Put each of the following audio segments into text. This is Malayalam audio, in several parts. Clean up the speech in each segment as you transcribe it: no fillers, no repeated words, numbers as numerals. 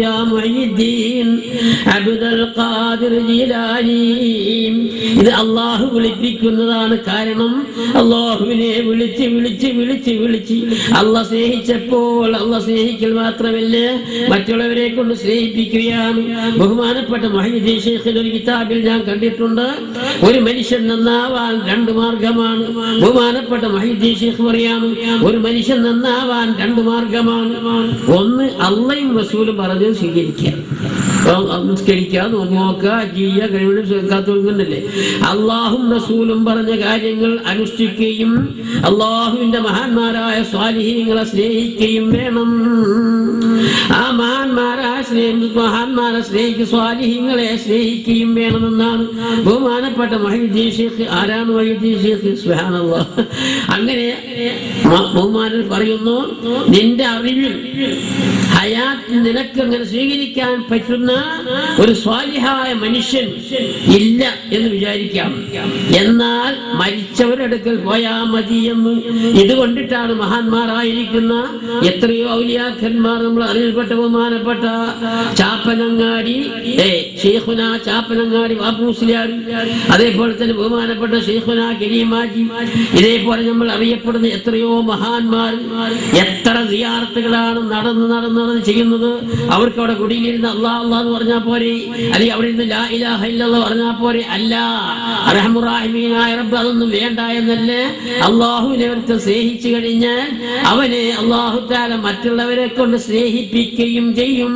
യാ മുഈദ്ദീൻ അബ്ദുൽ ഖാദിർ ജീലാനി. ഇത് അല്ലാഹു വിളിപ്പിക്കുന്നതാണ്. കാരണം അല്ലാഹുവിനെ വിളിച്ച് വിളിച്ച് വിളിച്ച് വിളിച്ച് അല്ലാഹ് സ്നേഹിച്ചപ്പോൾ അല്ലാഹ് സ്നേഹിക്കൽ മാത്രമല്ല മറ്റുള്ളവരെ കൊണ്ട് സ്നേഹിപ്പിക്കുകയാണ്. ബഹുമാനപ്പെട്ട മുഹയ്യിദ്ദീൻ ശൈഖിന്റെ ഒരു കിതാബിൽ ഞാൻ കണ്ടിട്ടുണ്ട്, ഒരു മനുഷ്യൻ നന്നാവാൻ രണ്ട് മാർഗമാണ്. ബഹുമാനപ്പെട്ട മുഹയ്യിദ്ദീൻ ശൈഖ് പറയാണ്, ഒരു മനുഷ്യൻ നന്നാവാൻ രണ്ട് മാർഗമാണ്. ഒന്ന് അള്ളയും റസൂലും പറഞ്ഞത് സ്വീകരിക്കുക, നിസ്കരിക്കുക, നോക്കുക, ചെയ്യുക, കഴിവിനും ശ്രദ്ധിക്കാത്തല്ലേ. അള്ളാഹും റസൂലും പറഞ്ഞ കാര്യങ്ങൾ അനുഷ്ഠിക്കുകയും അള്ളാഹുവിന്റെ മഹാന്മാരായ സ്വാലിഹീങ്ങളെ സ്നേഹിക്കുകയും വേണം. ആ മഹാന്മാരെ സ്നേഹിക്കുക, സ്വാലിഹീങ്ങളെ സ്നേഹിക്കുകയും വേണമെന്നാണ് ബഹുമാനപ്പെട്ട മുഹയ്യിദ്ദീൻ ശൈഖ്. ആരാണ് മുഹയ്യിദ്ദീൻ ശൈഖ്? സുബ്ഹാനല്ലാഹ്. അങ്ങനെ ബഹുമാനൻ പറയുന്നു, നിന്റെ അറിവിൽ ഹയാത്ത് നിനക്ക് അങ്ങനെ സ്വീകരിക്കാൻ പറ്റുന്ന ഒരു സ്വാലിഹായ മനുഷ്യൻ ഇല്ല എന്ന് വിചാരിക്കാം. എന്നാൽ മരിച്ചവരടുക്കൽ പോയാ മതി എന്ന്. ഇതുകൊണ്ടിട്ടാണ് മഹാന്മാരായിരിക്കുന്ന എത്രയോ ഔലിയാക്കന്മാർ നമ്മൾ അറിയപ്പെട്ട ബഹുമാനപ്പെട്ട ചാപ്പനങ്ങാടി ശൈഖുന ചാപ്പനങ്ങാടി ബാപ്പു മുസ്ലിയാർ, അതേപോലെ തന്നെ ബഹുമാനപ്പെട്ട ശൈഖുന കരീമാജി, ഇതേപോലെ നമ്മൾ അറിയപ്പെടുന്ന എത്രയോ മഹാന്മാർ എത്ര സിയാറത്തുകളാണ് നടന്ന് നടന്ന് നടന്ന് ചെയ്യുന്നത്. അവർക്ക് അവിടെ കുടിയിരുന്ന് അല്ലാഹ് അല്ലാഹ് എന്ന് പറഞ്ഞാൽ പോരെ, അല്ലെങ്കിൽ അവിടെ ഇരുന്ന് ലാ ഇലാഹ ഇല്ലല്ലാഹ് പറഞ്ഞാൽ പോരെ? അല്ല, അർഹമുർ റഹീമായ റബ്ബ് അതൊന്നും വേണ്ട എന്നല്ലേ. അള്ളാഹുവിനെ ഒരുത്തൻ സ്നേഹിച്ചു കഴിഞ്ഞാൽ അവനെ അല്ലാഹു തആല മറ്റുള്ളവരെ കൊണ്ട് സ്നേഹിപ്പിക്കുകയും ചെയ്യും.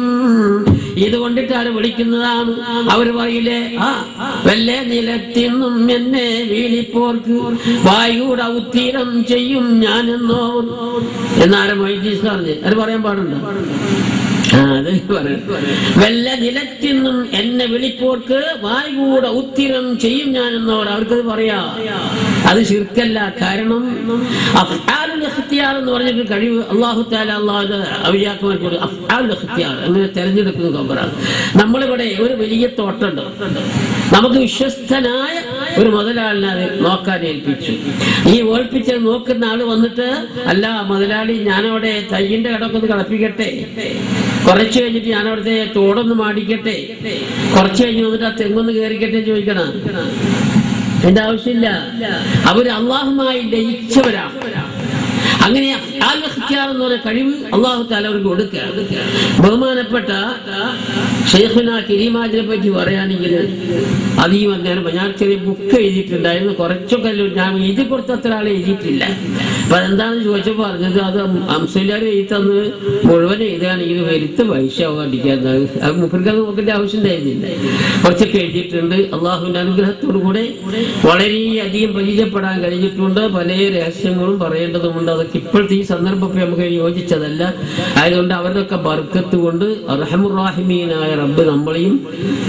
ഇതുകൊണ്ടിട്ടാണ് വിളിക്കുന്നതാണ്. അവർ പറയില്ലേ, വല്ല നിലത്തിന്നും എന്നെ വീളിപ്പോർക്ക് വായുടെ ഉത്തീരം ചെയ്യും ഞാനെന്നോ എന്നാരും വൈദ്യസ് പറഞ്ഞ് അത് പറയാൻ പാടുണ്ടോ? വല്ല നിലത്തിന്നും എന്നെ വിളിപ്പോർക്ക് വായുകൂടെ ഉത്തിരം ചെയ്യും ഞാൻ എന്നോട് അവർക്കത് പറയാ. അത് ശിർക്കല്ല. കാരണം അഫ്ആലുൽ ഇഖ്തിയാർ എന്ന് പറഞ്ഞിട്ട് കഴിവ് അല്ലാഹു തആല ഔലിയാക്കന്മാർക്ക് അഫ്ആലുൽ ഇഖ്തിയാർ അങ്ങനെ തെരഞ്ഞെടുക്കുന്ന ഖബറാണ്. നമ്മളിവിടെ ഒരു വലിയ തോട്ടമുണ്ട്, നമുക്ക് വിശ്വസ്തനായ ഒരു മുതലാളിനെ അത് നോക്കാൻ ഏൽപ്പിച്ചു. ഈ ഏൽപ്പിച്ചത് നോക്കുന്ന ആള് വന്നിട്ട്, അല്ല മുതലാളി, ഞാനവിടെ തയ്യിന്റെ കടമൊക്കെ ഒന്ന് കളപ്പിക്കട്ടെ, കുറച്ച് കഴിഞ്ഞിട്ട് ഞാൻ അവിടുത്തെ തോടൊന്ന് മാടിക്കട്ടെ, കുറച്ച് കഴിഞ്ഞ് വന്നിട്ട് ആ തെങ്ങൊന്ന് കയറിക്കട്ടെ ചോദിക്കണം. എന്റെ ആവശ്യമില്ല. അവര് അള്ളാഹുമായി ലയിച്ചവരാണ്. അങ്ങനെ എന്ന് പറഞ്ഞ കഴിവ് അല്ലാഹു തആല അവർക്ക് കൊടുക്കുക. ബഹുമാനപ്പെട്ട ശൈഖുന കരീമാജിനെ പറ്റി പറയുകയാണെങ്കിൽ അധികം അദ്ദേഹം ഞാൻ ചെറിയ ബുക്ക് എഴുതിയിട്ടുണ്ടായിരുന്നു. കുറച്ചൊക്കെ ഞാൻ എഴുതി കൊടുത്തത്ര ആളെ എഴുതിയിട്ടില്ല. അപ്പൊ അതെന്താണെന്ന് ചോദിച്ചപ്പോൾ പറഞ്ഞത്, അത് അംസല്ലാരും എഴുതി തന്ന് മുഴുവൻ എഴുതുകയാണെങ്കിൽ വരുത്ത് പൈസ ആവാണ്ടിരിക്കുന്നത്. അത് മുപ്പർക്കത് നോക്കേണ്ട ആവശ്യം ഉണ്ടായിരുന്നില്ല. കുറച്ചൊക്കെ എഴുതിയിട്ടുണ്ട്. അള്ളാഹുവിന്റെ അനുഗ്രഹത്തോടു കൂടെ വളരെയധികം പരിചയപ്പെടാൻ കഴിഞ്ഞിട്ടുണ്ട്. പല രഹസ്യങ്ങളും പറയേണ്ടതുണ്ട്. അതൊക്കെ ഇപ്പോഴത്തെ ഈ സന്ദർഭത്തിൽ നമുക്ക് യോജിച്ചതല്ല. ആയതുകൊണ്ട് അവരുടെയൊക്കെ ബർക്കത്ത് കൊണ്ട് അർഹമുർ റഹീമീനായ റബ്ബ് നമ്മളെയും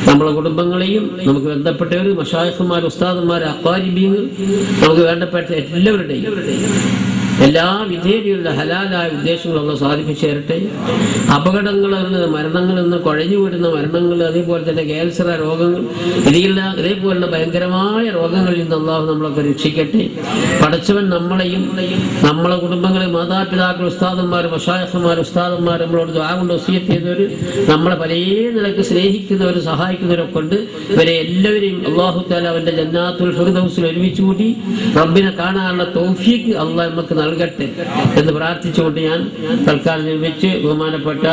നമ്മളെ കുടുംബങ്ങളെയും നമുക്ക് ബന്ധപ്പെട്ടവർ, മശായിഖുമാർ, ഉസ്താദുമാർ, അഖാരിബീങ്ങൾ, നമുക്ക് വേണ്ടപ്പെട്ട എല്ലാവരുടെയും എല്ലാ വിധേയതയുള്ള ഹലാലായ ഉദ്ദേശങ്ങളും സാധിപ്പിച്ചു തരട്ടെ. അപകടങ്ങളിൽ നിന്ന്, മരണങ്ങളിൽ നിന്ന്, കുഴഞ്ഞു വീടുന്ന മരണങ്ങൾ, അതേപോലെ തന്നെ ക്യാൻസർ രോഗങ്ങൾ, ഇതേപോലുള്ള ഭയങ്കരമായ രോഗങ്ങളിൽ നിന്ന് അല്ലാഹു നമ്മളൊക്കെ രക്ഷിക്കട്ടെ. പടച്ചവൻ നമ്മളെയും നമ്മളെ കുടുംബങ്ങളെ, മാതാപിതാക്കൾ, ഉസ്താദന്മാർ, മശായിഖുമാർ, ഉസ്താദന്മാർ, നമ്മളോട് ദുആ കൊണ്ട് വസിയത്ത് ചെയ്തവർ, നമ്മളെ പല നിലക്ക് സ്നേഹിക്കുന്നവരും സഹായിക്കുന്നവരൊക്കെ ഉണ്ട്. ഇവരെ എല്ലാവരെയും അല്ലാഹു തആല അവന്റെ ജന്നാത്തുൽ ഫിർദൗസിൽ ഒരുമിച്ച് കൂട്ടി റബ്ബിനെ കാണാനുള്ള തൗഫീഖ് അല്ലാഹ് നമുക്ക് നൽകട്ടെ എന്ന് പ്രാർത്ഥിച്ചുകൊണ്ട് ഞാൻ തൽക്കാലം നിർമ്മിച്ച് ബഹുമാനപ്പെട്ട